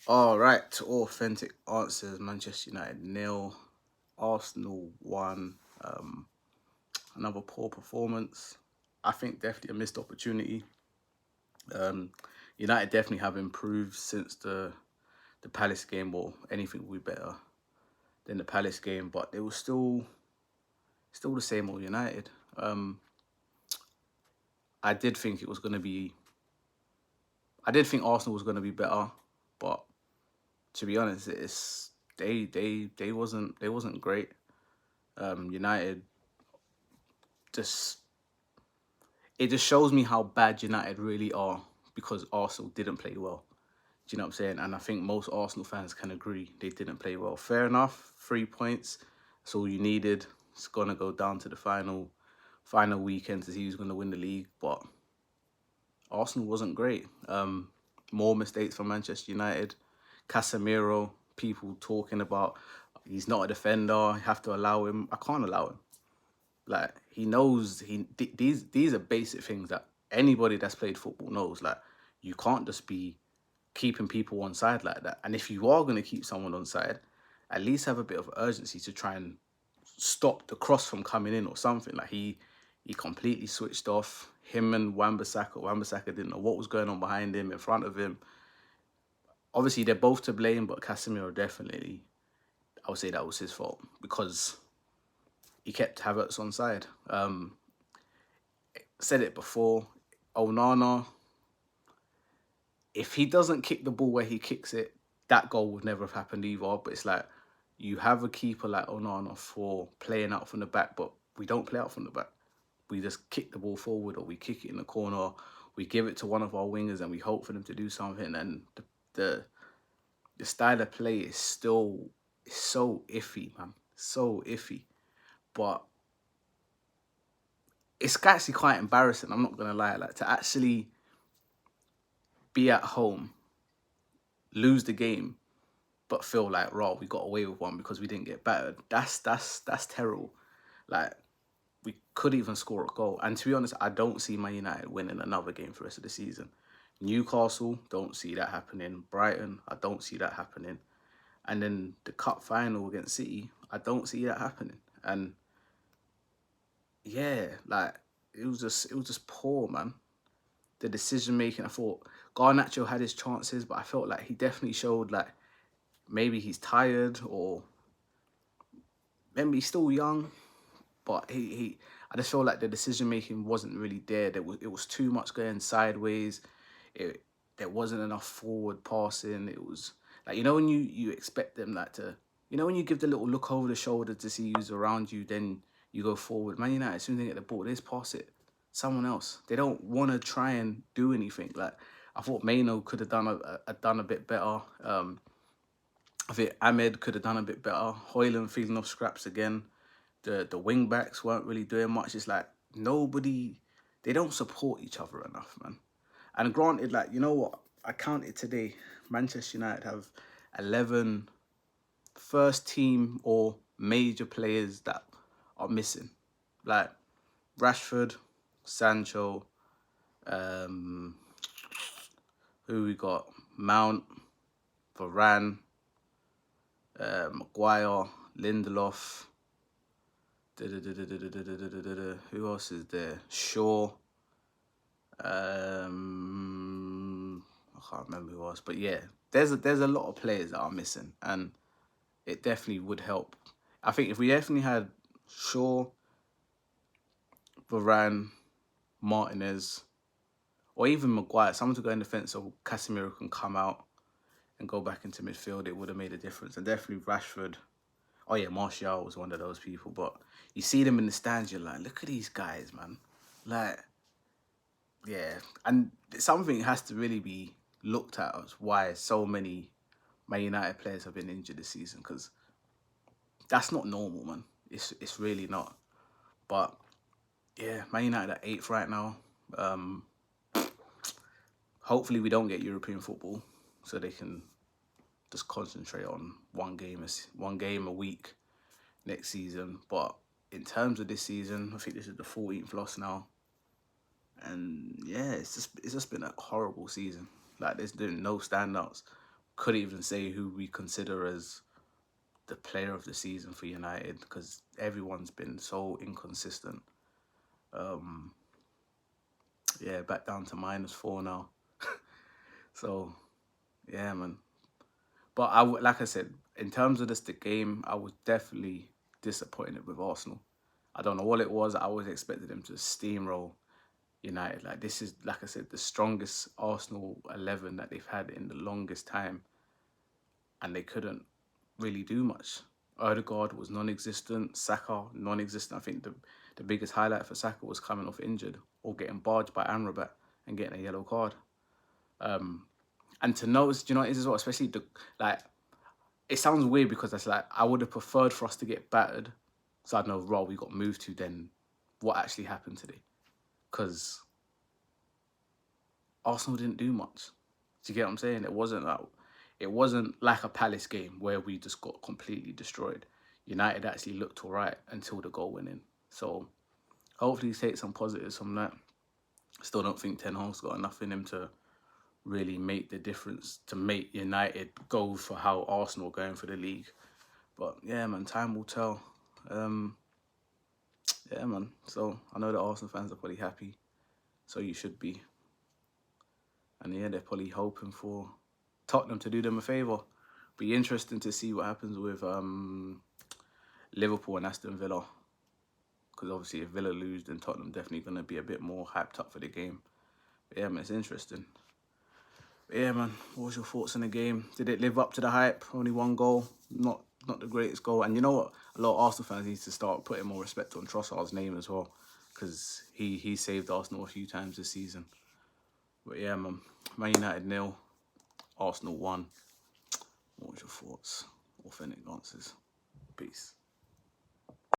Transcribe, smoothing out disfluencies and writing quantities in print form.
All right, to authentic answers. Manchester United nil, Arsenal 1. Another poor performance. I think definitely a missed opportunity. Um, United definitely have improved since the Palace game, or anything will be better than the Palace game, but they were still the same old United. I did think it was going to be. I did think Arsenal was going to be better, but to be honest, they wasn't great. United just it just shows me how bad United really are because Arsenal didn't play well. Do you know what I'm saying? And I think most Arsenal fans can agree they didn't play well. Fair enough, 3 points. That's all you needed. It's gonna go down to the final weekend to see who's gonna win the league. But Arsenal wasn't great. More mistakes from Manchester United. Casemiro, people talking about he's not a defender. You have to allow him. I can't allow him. Like he knows these are basic things that anybody that's played football knows. Like you can't just be keeping people on side like that. And if you are going to keep someone on side, at least have a bit of urgency to try and stop the cross from coming in or something. Like he completely switched off. Him and Wan-Bissaka didn't know what was going on behind him, in front of him. Obviously, they're both to blame, but Casemiro definitely, I would say that was his fault because he kept Havertz on side. Said it before, Onana, if he doesn't kick the ball where he kicks it, that goal would never have happened either. But it's like you have a keeper like Onana for playing out from the back, but we don't play out from the back. We just kick the ball forward, or we kick it in the corner. We give it to one of our wingers, and we hope for them to do something. And the, the style of play is still so iffy, man, so iffy. But it's actually quite embarrassing. I'm not gonna lie, like to actually be at home, lose the game, but feel like, raw, we got away with one because we didn't get battered. That's terrible. Like we could even score a goal. And to be honest, I don't see Man United winning another game for the rest of the season. Newcastle, don't see that happening. Brighton, I don't see that happening. And then the cup final against City, I don't see that happening. And yeah, like it was just poor, man. The decision making, I thought Garnacho had his chances, but I felt like he definitely showed like maybe he's tired or maybe he's still young, but he I just feel like the decision making wasn't really there. It was too much going sideways. It there wasn't enough forward passing. It was like when you expect them like to when you give the little look over the shoulder to see who's around you, then you go forward. Man United, as soon as they get the ball, they just pass it someone else. They don't want to try and do anything. Like I thought Maino could have done a bit better. I think Ahmed could have done a bit better. Hoyland feeling off scraps again. The wing backs weren't really doing much. It's like nobody, they don't support each other enough, man. And granted, like you know what, I counted today. Manchester United have 11 first team or major players that are missing, like Rashford, Sancho, um, who we got, Mount, Varane, Maguire, Lindelof. Who else is there? Shaw. I can't remember who else, but yeah, there's a lot of players that are missing, and it definitely would help. I think if we definitely had Shaw, Varane, Martinez, or even Maguire, someone to go in defence so Casemiro can come out and go back into midfield, it would have made a difference. And definitely Rashford. Oh yeah, Martial was one of those people. But you see them in the stands, you're like, look at these guys, man. Like, yeah, and something has to really be looked at as why so many Man United players have been injured this season because that's not normal, man. It's really not. But yeah, Man United are eighth right now. Um, Hopefully, we don't get European football so they can just concentrate on one game a week next season. But in terms of this season, I think this is the 14th loss now. And yeah, it's just been a horrible season. Like there's been no standouts. couldn't even say who we consider as the player of the season for United because everyone's been so inconsistent. Yeah, back down to -4 now. So, yeah, man. But like I said, in terms of the game, I was definitely disappointed with Arsenal. I don't know what it was. I always expected them to steamroll United. Like this is, like I said, the strongest Arsenal 11 that they've had in the longest time, and they couldn't really do much. Odegaard was non-existent. Saka non-existent. I think the biggest highlight for Saka was coming off injured or getting barged by Amrabat and getting a yellow card. And to notice, do you know what it is as well? Especially like, it sounds weird because it's like I would have preferred for us to get battered, so I'd know, raw we got moved to, than what actually happened today. Because Arsenal didn't do much. Do you get what I'm saying? It wasn't like a Palace game where we just got completely destroyed. United actually looked all right until the goal went in. So hopefully take some positives from that. Still don't think Ten Hag's got enough in him to really make the difference to make United go for how Arsenal are going for the league. But yeah, man, time will tell. Yeah, man. So I know the Arsenal fans are probably happy. So you should be. And yeah, they're probably hoping for Tottenham to do them a favour. Be interesting to see what happens with Liverpool and Aston Villa. Because obviously if Villa lose, then Tottenham definitely going to be a bit more hyped up for the game. But yeah, man, it's interesting. But yeah, man, what was your thoughts on the game? Did it live up to the hype? Only one goal, not the greatest goal. And you know what? A lot of Arsenal fans need to start putting more respect on Trossard's name as well, because he saved Arsenal a few times this season. But yeah, man, Man United 0, Arsenal 1. What was your thoughts? Authentic answers. Peace.